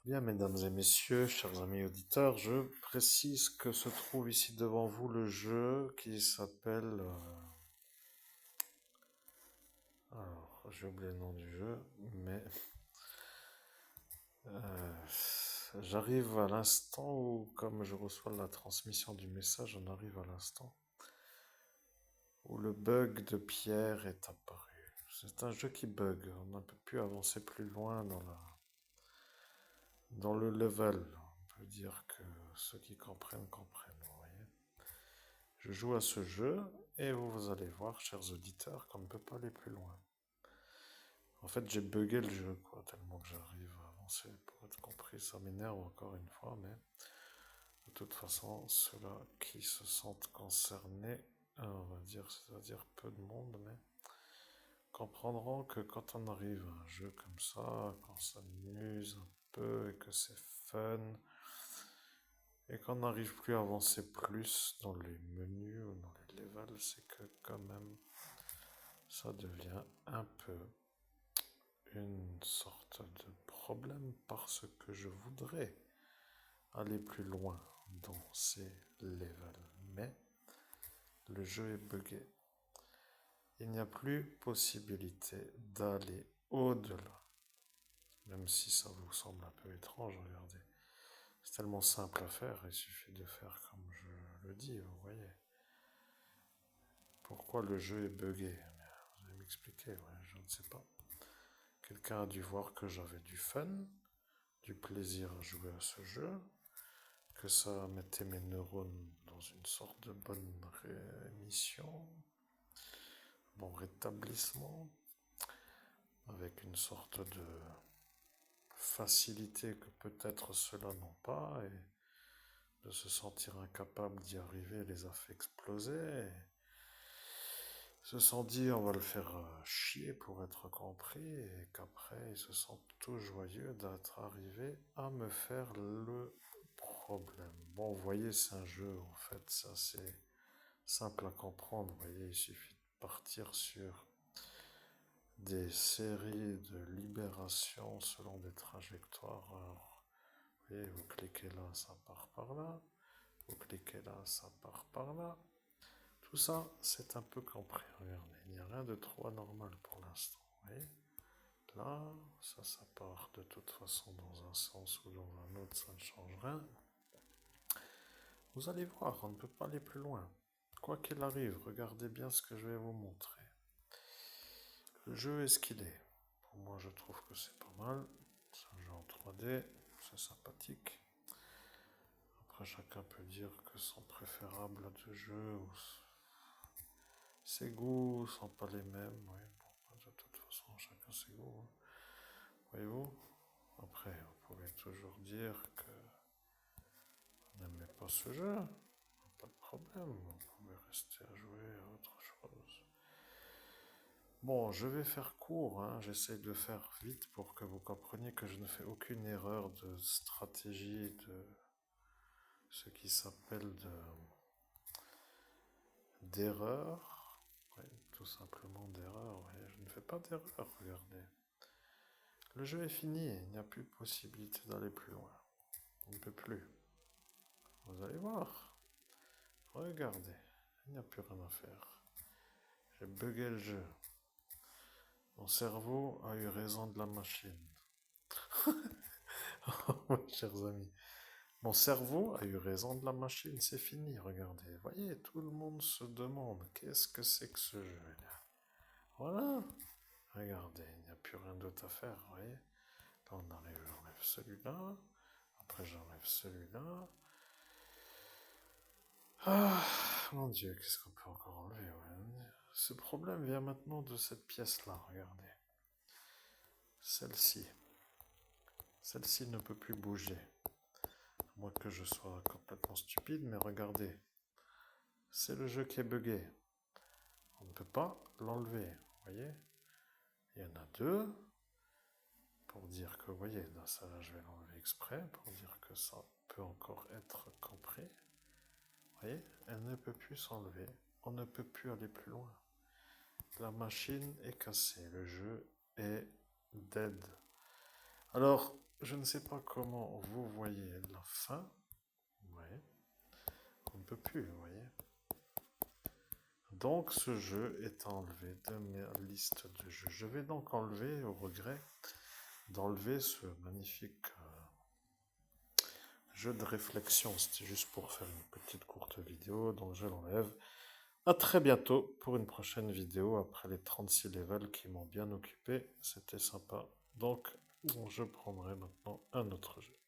Bien, mesdames et messieurs, chers amis auditeurs, je précise que se trouve ici devant vous le jeu qui s'appelle... alors, j'ai oublié le nom du jeu, mais euh, j'arrive à l'instant où, comme je reçois la transmission du message, on arrive à l'instant où le bug de Pierre est apparu. C'est un jeu qui bug, on ne peut plus avancer plus loin dans le level. On peut dire que ceux qui comprennent, comprennent, vous voyez. Je joue à ce jeu et vous allez voir, chers auditeurs, qu'on ne peut pas aller plus loin. En fait, j'ai bugué le jeu, quoi, tellement que j'arrive à avancer pour être compris. Ça m'énerve encore une fois, mais de toute façon, ceux-là qui se sentent concernés, on va dire, c'est-à-dire peu de monde, mais comprendront que quand on arrive à un jeu comme ça, qu'on s'amuse un peu et que c'est fun, et qu'on n'arrive plus à avancer plus dans les menus ou dans les levels, c'est que quand même ça devient un peu une sorte de problème parce que je voudrais aller plus loin dans ces levels. Mais le jeu est buggé. Il n'y a plus possibilité d'aller au-delà. Même si ça vous semble un peu étrange, regardez. C'est tellement simple à faire, il suffit de faire comme je le dis, vous voyez. Pourquoi le jeu est buggé? Vous allez m'expliquer, ouais, je ne sais pas. Quelqu'un a dû voir que j'avais du fun, du plaisir à jouer à ce jeu, que ça mettait mes neurones dans une sorte de bonne rémission, bon rétablissement, avec une sorte de facilité que peut-être ceux-là n'ont pas, et de se sentir incapable d'y arriver les a fait exploser, et se sont dit on va le faire chier pour être compris, et qu'après ils se sentent tout joyeux d'être arrivés à me faire le problème. Bon, vous voyez, c'est un jeu, en fait, c'est assez simple à comprendre. Vous voyez, il suffit de partir sur des séries de libération selon des trajectoires. Alors, vous voyez, vous cliquez là, ça part par là. Vous cliquez là, ça part par là. Tout ça, c'est un peu compris. Regardez, il n'y a rien de trop anormal pour l'instant. Vous voyez, là, ça part de toute façon dans un sens ou dans un autre, ça ne change rien. Vous allez voir, on ne peut pas aller plus loin. Quoi qu'il arrive, regardez bien ce que je vais vous montrer. Le jeu est ce qu'il est. Pour moi, je trouve que c'est pas mal. C'est un jeu en 3D, c'est sympathique. Après, chacun peut dire que son préférable de jeu ou ses goûts sont pas les mêmes. Oui, bon, de toute façon, chacun ses goûts, hein. Voyez-vous? Après, vous pouvez toujours dire que vous n'aimez pas ce jeu. Pas de problème, vous pouvez rester à jouer à autre chose. Bon, je vais faire court, hein. J'essaie de faire vite pour que vous compreniez que je ne fais aucune erreur de stratégie, de ce qui s'appelle d'erreur. Oui, tout simplement d'erreur. Oui, je ne fais pas d'erreur, regardez. Le jeu est fini, il n'y a plus possibilité d'aller plus loin. On ne peut plus. Vous allez voir. Regardez, il n'y a plus rien à faire. J'ai bugué le jeu. Mon cerveau a eu raison de la machine. Chers amis, mon cerveau a eu raison de la machine, c'est fini, regardez. Voyez, tout le monde se demande qu'est-ce que c'est que ce jeu-là. Voilà, regardez, il n'y a plus rien d'autre à faire, voyez. Là, on arrive, j'enlève celui-là. Après, j'enlève celui-là. Ah, mon Dieu, qu'est-ce qu'on peut encore enlever, ouais. Ce problème vient maintenant de cette pièce-là, regardez. Celle-ci. Celle-ci ne peut plus bouger. À moins que je sois complètement stupide, mais regardez. C'est le jeu qui est buggé. On ne peut pas l'enlever, vous voyez. Il y en a deux. Pour dire que, vous voyez, dans ça, là, je vais l'enlever exprès, pour dire que ça peut encore être compris. Vous voyez, elle ne peut plus s'enlever. On ne peut plus aller plus loin. La machine est cassée. Le jeu est dead. Alors, je ne sais pas comment vous voyez la fin. Ouais, on ne peut plus, vous voyez. Donc ce jeu est enlevé de ma liste de jeux. Je vais donc enlever, au regret, d'enlever ce magnifique jeu de réflexion. C'était juste pour faire une petite courte vidéo, donc je l'enlève. À très bientôt pour une prochaine vidéo après les 36 levels qui m'ont bien occupé. C'était sympa. Donc je prendrai maintenant un autre jeu.